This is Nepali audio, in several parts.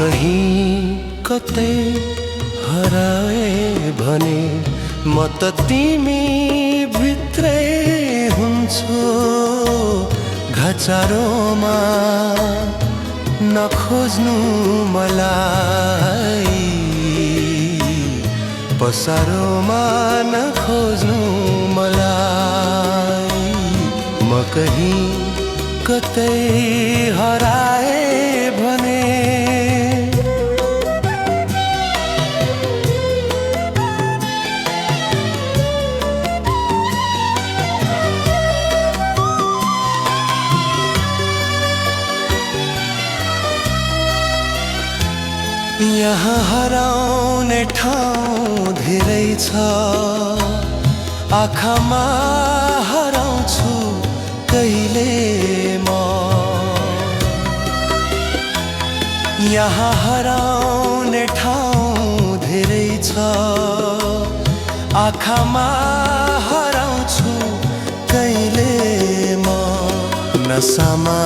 कहीं कतै हराए भने म त तिमी भित्रै हुन्छु। घचारोमा नखोज्नु मलाई, पसारोमा नखोज्नु मलाई। म कहीं कतै हराए भने यहाँ हराउने ठाउँ धेरै छ, आँखामा हराउँछु कहिले म। यहाँ हराउने ठाउँ धेरै छ, आँखामा हराउँछु कहिले म। नसामा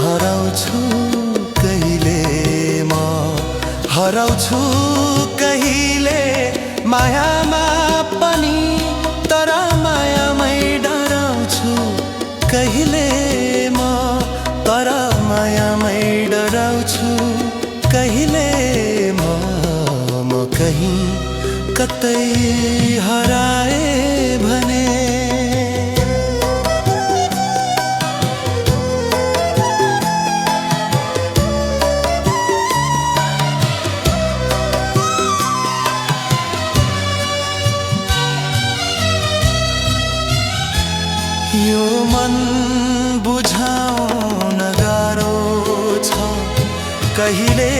हराउँछु कहिले म, हराउँछु कहिले मायामा पनि, तर मायामै डराउँछु कहिले म, तर मायामै डराउँछु कहिले म। म कहीं कतै हराए भने यो मन बुझाउन गाह्रो छ, कहिले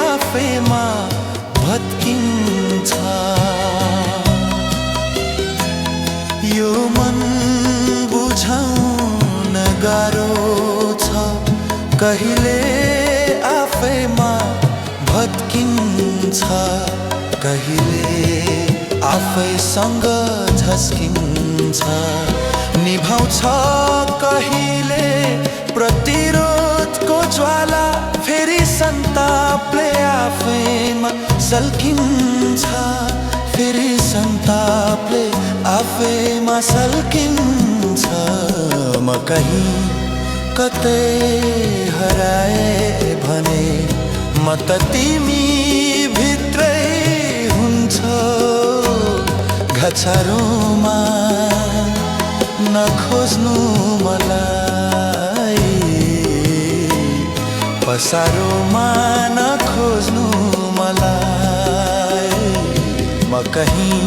आफैमा भत्किन्छ। यो मन बुझाउन गाह्रो छ, कहिले आफैमा भत्किन्छ। कहिले आफैसँग झस्किन्छ, निभाउँछ कहिले प्रतिरोधको ज्वाला, फेरि सन्तापले आफैमा सल्किन्छ, फेरि सन्तापले आफैमा सल्किन्छ। म कहीं कतै हराए भने म त तिमी भित्रै हुन्छौ। घचारोमा नखोज्नु मलाई, पसारोमा नखोज्नु मलाई। म कहीं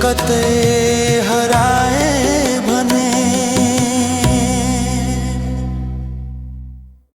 कतै हरा